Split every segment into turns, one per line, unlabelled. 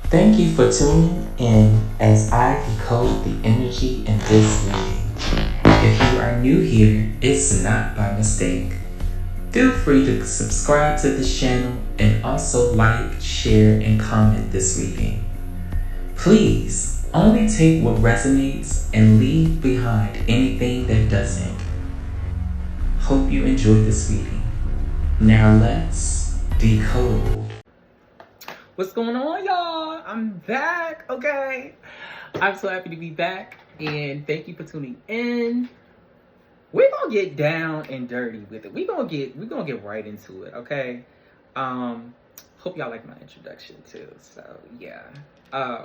Thank you for tuning in as I decode the energy in this reading. If you are new here, it's not by mistake. Feel free to subscribe to this channel and also like, share, and comment this reading. Please only take what resonates and leave behind anything that doesn't. Hope you enjoyed this reading. Now let's decode.
What's going on, y'all? I'm back, okay? I'm so happy to be back, and thank you for tuning in. We're gonna get down and dirty with it. We're gonna get right into it, okay? Hope y'all like my introduction too. So yeah.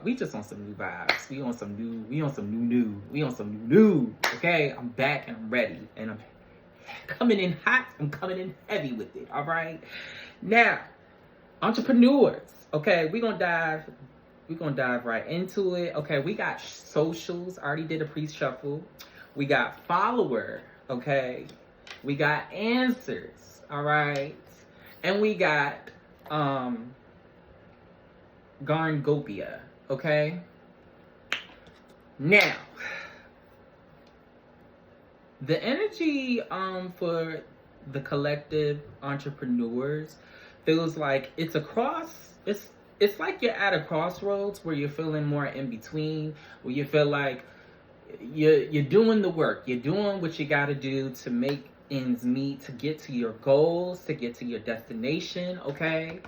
We just on some new vibes. We on some new, okay? I'm back and I'm ready. And I'm coming in hot. I'm coming in heavy with it. All right. Now, entrepreneurs. Okay, we're gonna dive right into it. Okay, we got socials. I already did a pre-shuffle. We got follower. Okay, we got answers. All right, and we got Garngopia. Okay, now the energy for the collective entrepreneurs feels like it's like you're at a crossroads where you're feeling more in between, where you feel like you're doing the work, you're doing what you got to do to make ends meet, to get to your goals, to get to your destination, okay?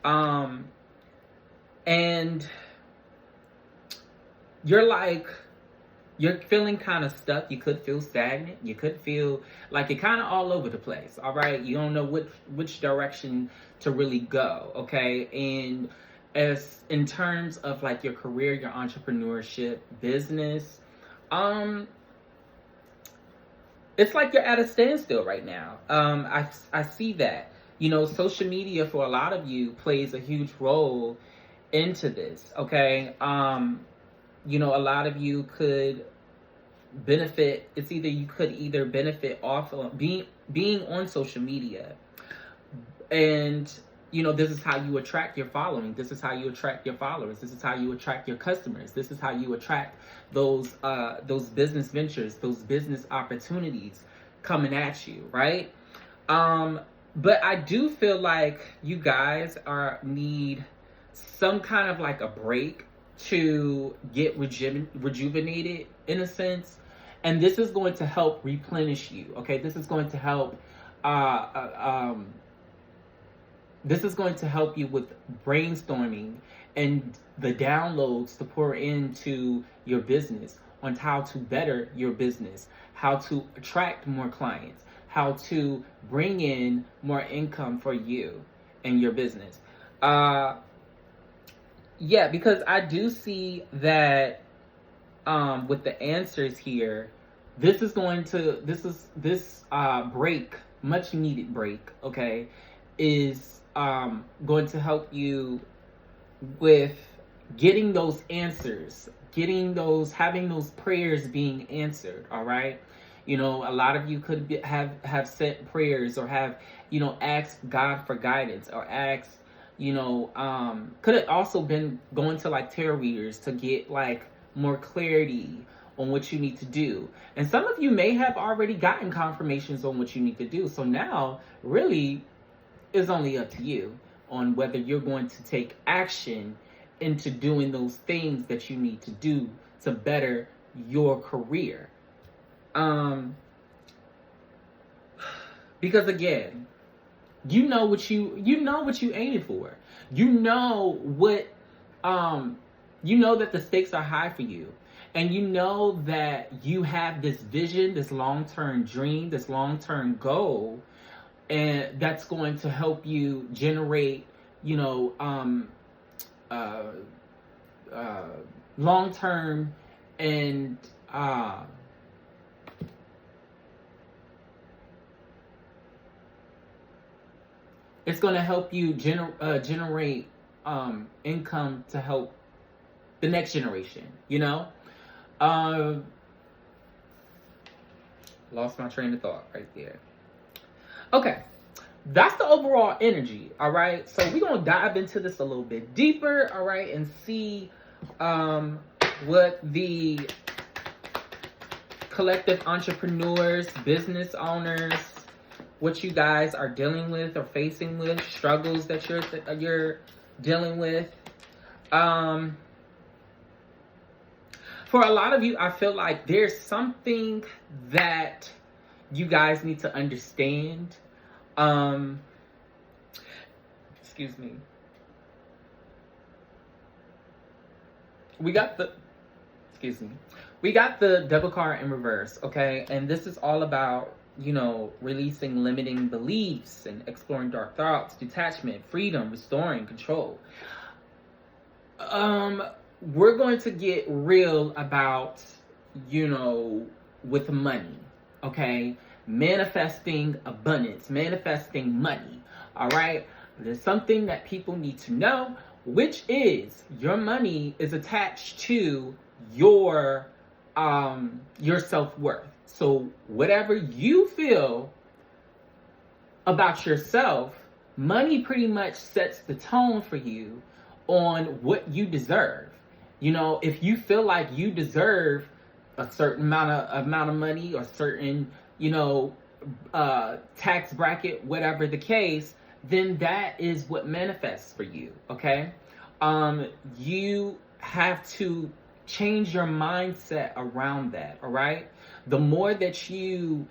And you're feeling kind of stuck. You could feel stagnant. You could feel like you're kind of all over the place. All right, you don't know which direction to really go. Okay, and as in terms of like your career, your entrepreneurship, business, it's like you're at a standstill right now. I see that. You know, social media for a lot of you plays a huge role into this. Okay, you know, a lot of you could benefit. It's either you could either benefit off of being on social media, and you know, this is how you attract your following. This is how you attract your followers. This is how you attract your customers. This is how you attract those business ventures, those business opportunities coming at you, right? But I do feel like you guys need some kind of like a break to get rejuvenated in a sense, and this is going to help replenish you. Okay, this is going to help this is going to help you with brainstorming and the downloads to pour into your business on how to better your business, how to attract more clients, how to bring in more income for you and your business. Yeah, because I do see that with the answers here, this break, much needed break, okay, is going to help you with getting those answers, having those prayers being answered. All right, you know, a lot of you could have sent prayers or have, you know, asked God for guidance or asked, you know, could have also been going to like tarot readers to get like more clarity on what you need to do. And some of you may have already gotten confirmations on what you need to do. So now really it's only up to you on whether you're going to take action into doing those things that you need to do to better your career. Because again, you know what you aiming for. You know what you know that the stakes are high for you. And you know that you have this vision, this long-term dream, this long-term goal, and that's going to help you generate, you know, long-term and it's going to help you generate income to help the next generation, you know? Lost my train of thought right there. Okay. That's the overall energy, all right? So we're going to dive into this a little bit deeper, all right, and see um, what the collective entrepreneurs, business owners, what you guys are dealing with or facing with, struggles that you're dealing with. For a lot of you, I feel like there's something that you guys need to understand. Excuse me. We got the devil card in reverse, okay? And this is all about, releasing limiting beliefs and exploring dark thoughts, detachment, freedom, restoring control. We're going to get real about, with money, okay? Manifesting abundance, manifesting money, all right? There's something that people need to know, which is your money is attached to your self-worth. So whatever you feel about yourself, money pretty much sets the tone for you on what you deserve. If you feel like you deserve a certain amount of money or certain, tax bracket, whatever the case, then that is what manifests for you, okay? You have to change your mindset around that, all right? The more that you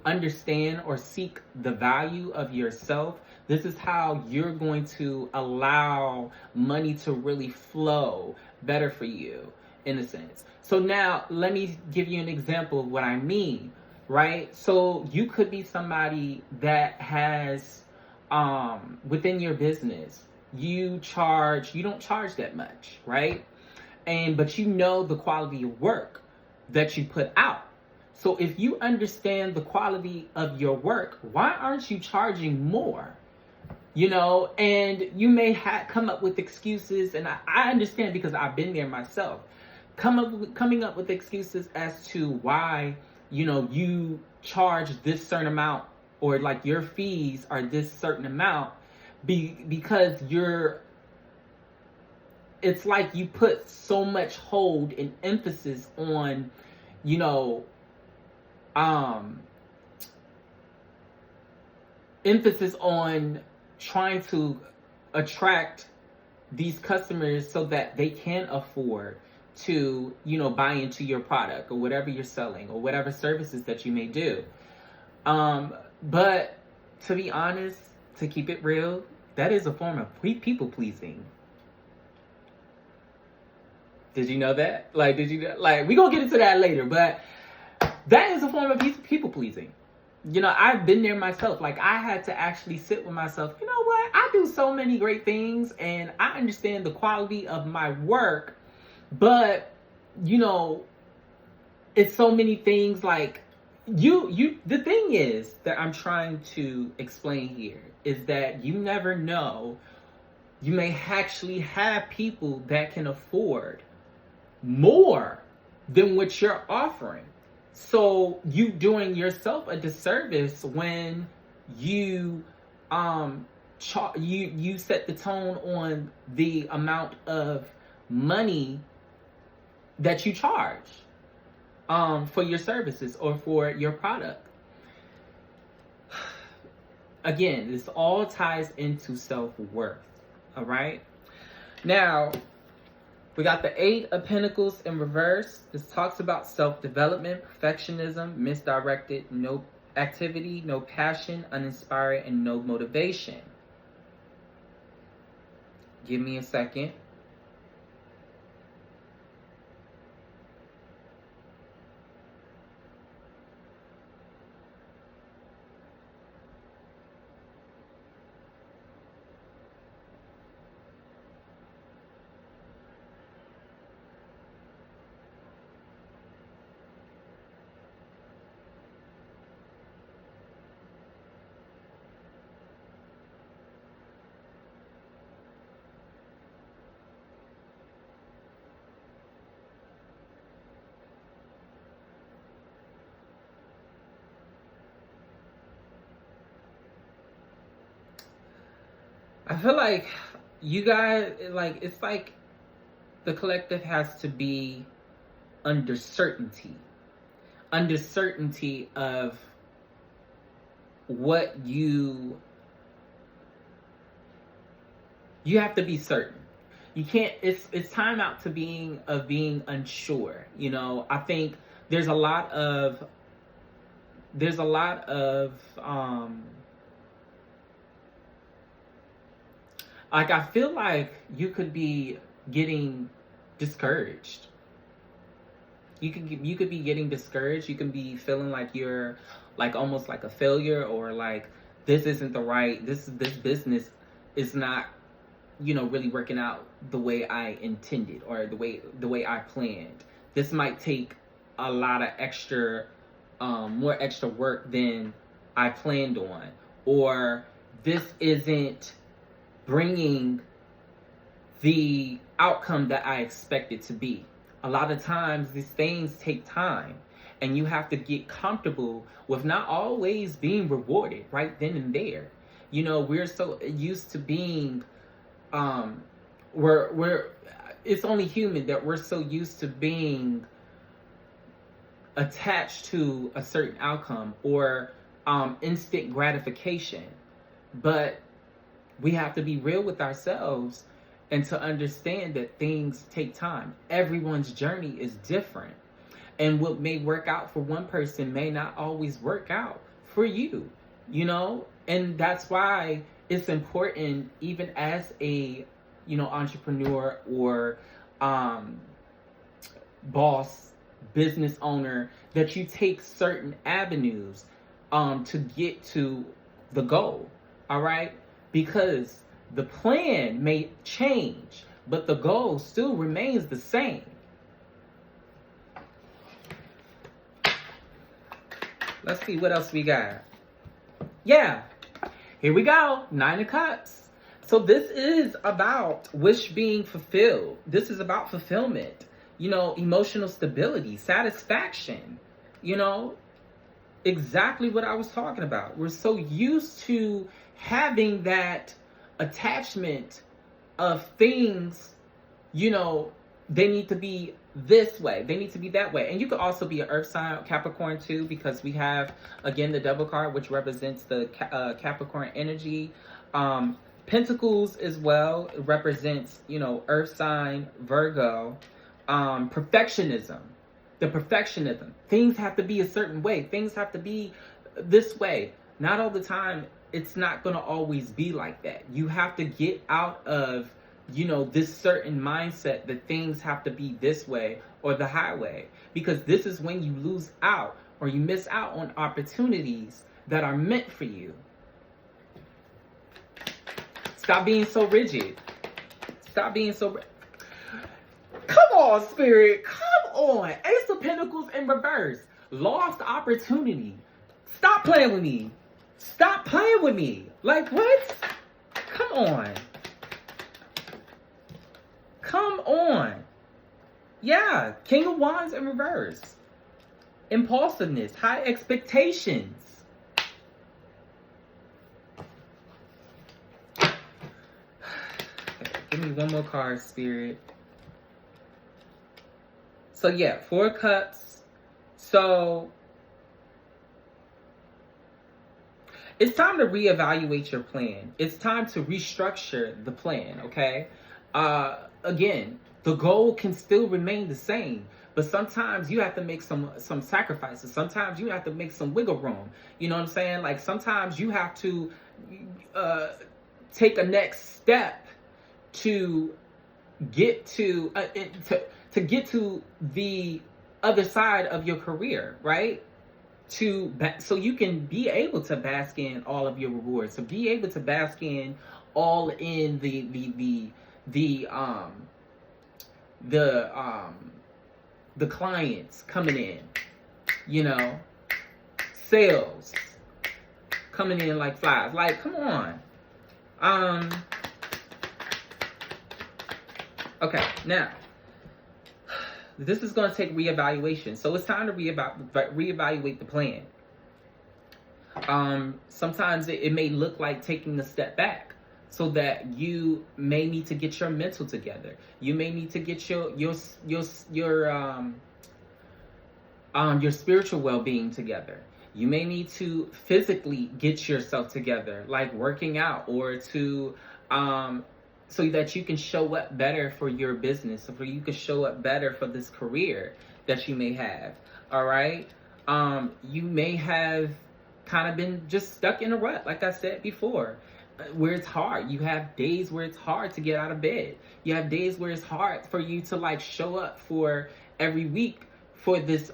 understand or seek the value of yourself, this is how you're going to allow money to really flow better for you, in a sense. So now, let me give you an example of what I mean, right? So you could be somebody that has, within your business, you don't charge that much, right? But you know the quality of work that you put out. So if you understand the quality of your work, why aren't you charging more? And you may come up with excuses, and I understand because I've been there myself. Coming up with excuses as to why, you charge this certain amount, or like your fees are this certain amount, because it's like you put so much hold and emphasis on, emphasis on trying to attract these customers so that they can afford to, buy into your product or whatever you're selling or whatever services that you may do. But to be honest, to keep it real, that is a form of people pleasing. Did you know that? We're gonna get into that later, but that is a form of people pleasing. I've been there myself. I had to actually sit with myself. You know what? I do so many great things, and I understand the quality of my work, but it's so many things. The thing is that I'm trying to explain here is that you never know. You may actually have people that can afford more than what you're offering. So you doing yourself a disservice when you you set the tone on the amount of money that you charge for your services or for your product. Again, this all ties into self-worth. All right. Now, we got the 8 of Pentacles in reverse. This talks about self-development, perfectionism, misdirected, no activity, no passion, uninspired, and no motivation. Give me a second. I feel like you guys, like, it's like the collective has to be under certainty of what you have to be certain. You can't, it's time out to being unsure. You know, I think there's a lot of like, I feel like you could be getting discouraged. You could be getting discouraged. You can be feeling like you're like almost like a failure, or like this isn't the right, this business is not, you know, really working out the way I intended, or the way I planned. This might take a lot of extra more extra work than I planned on, or this isn't bringing the outcome that I expected to be. A lot of times these things take time, and you have to get comfortable with not always being rewarded right then and there. You know, we're so used to being we're it's only human that we're so used to being attached to a certain outcome, or instant gratification. But we have to be real with ourselves and to understand that things take time. Everyone's journey is different. And what may work out for one person may not always work out for you, you know? And that's why it's important, even as a, you know, entrepreneur or boss, business owner, that you take certain avenues to get to the goal, all right? Because the plan may change, but the goal still remains the same. Let's see what else we got. Yeah, here we go. 9 of Cups. So this is about wish being fulfilled. This is about fulfillment. You know, emotional stability, satisfaction. You know, exactly what I was talking about. We're so used to having that attachment of things, you know, they need to be this way, they need to be that way. And you could also be an earth sign, Capricorn too, because we have, again, the double card, which represents the Capricorn energy. Pentacles as well, it represents, you know, earth sign, Virgo. Perfectionism, the perfectionism. Things have to be a certain way. Things have to be this way. Not all the time. It's not going to always be like that. You have to get out of, you know, this certain mindset that things have to be this way or the highway, because this is when you lose out or you miss out on opportunities that are meant for you. Stop being so rigid. Stop being so... Come on, Spirit. Come on. Ace of Pentacles in reverse. Lost opportunity. Stop playing with me. Stop playing with me. Like, what? Come on. Come on. Yeah. King of Wands in reverse. Impulsiveness. High expectations. Give me one more card, Spirit. So yeah, 4 of Cups. So it's time to reevaluate your plan. It's time to restructure the plan, okay? Again, the goal can still remain the same, but sometimes you have to make some sacrifices. Sometimes you have to make some wiggle room. You know what I'm saying? Like, sometimes you have to take a next step to get to get to the other side of your career, right? So you can be able to bask in all of your rewards, to be able to bask in all in the clients coming in, you know, sales coming in like flies. Like, come on. Okay, now this is going to take reevaluation. So it's time to reevaluate the plan. Sometimes it may look like taking a step back. so that you may need to get your mental together. You may need to get your spiritual well-being together. You may need to physically get yourself together, like working out, or to so that you can show up better for your business, so you can show up better for this career that you may have. All right. You may have kind of been just stuck in a rut, like I said before, where it's hard. You have days where it's hard to get out of bed. You have days where it's hard for you to like show up for every week for this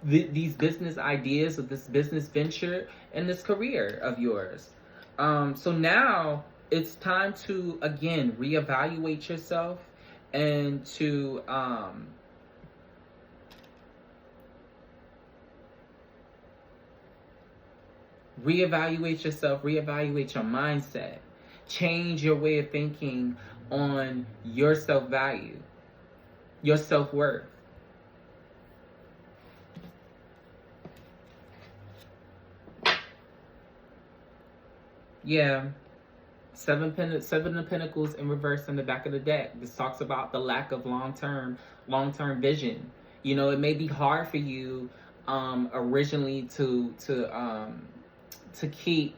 these business ideas, or this business venture and this career of yours. So now it's time to again reevaluate yourself, and to reevaluate yourself, reevaluate your mindset, change your way of thinking on your self-value, your self-worth. Yeah. Seven of Pentacles in reverse in the back of the deck. This talks about the lack of long-term vision. You know, it may be hard for you originally to keep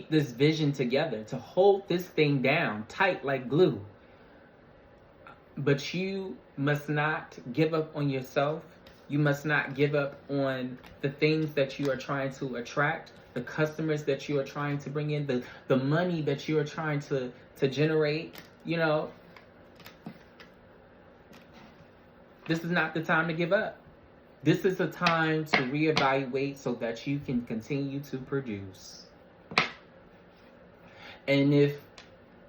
this vision together, to hold this thing down tight like glue. But you must not give up on yourself. You must not give up on the things that you are trying to attract, the customers that you are trying to bring in, the money that you are trying to generate. You know, this is not the time to give up. This is a time to reevaluate so that you can continue to produce. And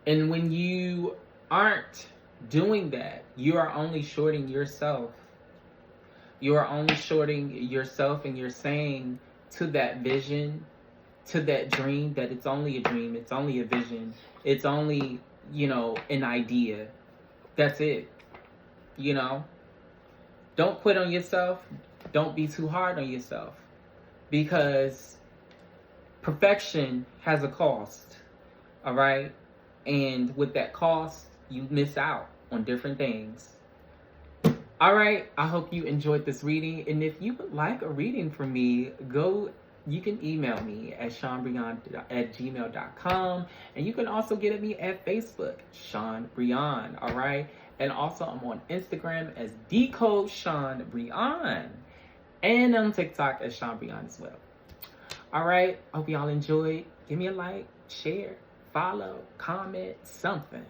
when you aren't doing that, you are only shorting yourself. You are only shorting yourself, and you're saying to that vision, to that dream, that it's only a dream, it's only a vision, it's only, you know, an idea. That's it. You know? Don't quit on yourself. Don't be too hard on yourself, because perfection has a cost. All right? And with that cost, you miss out on different things. All right, I hope you enjoyed this reading. And if you would like a reading from me, you can email me at SeanBrian@gmail.com. And you can also get at me at Facebook, Sean Brian. All right? And also I'm on Instagram as Decode Sean Brian. And on TikTok as Sean Brian as well. All right, hope y'all enjoyed. Give me a like, share, follow, comment, something.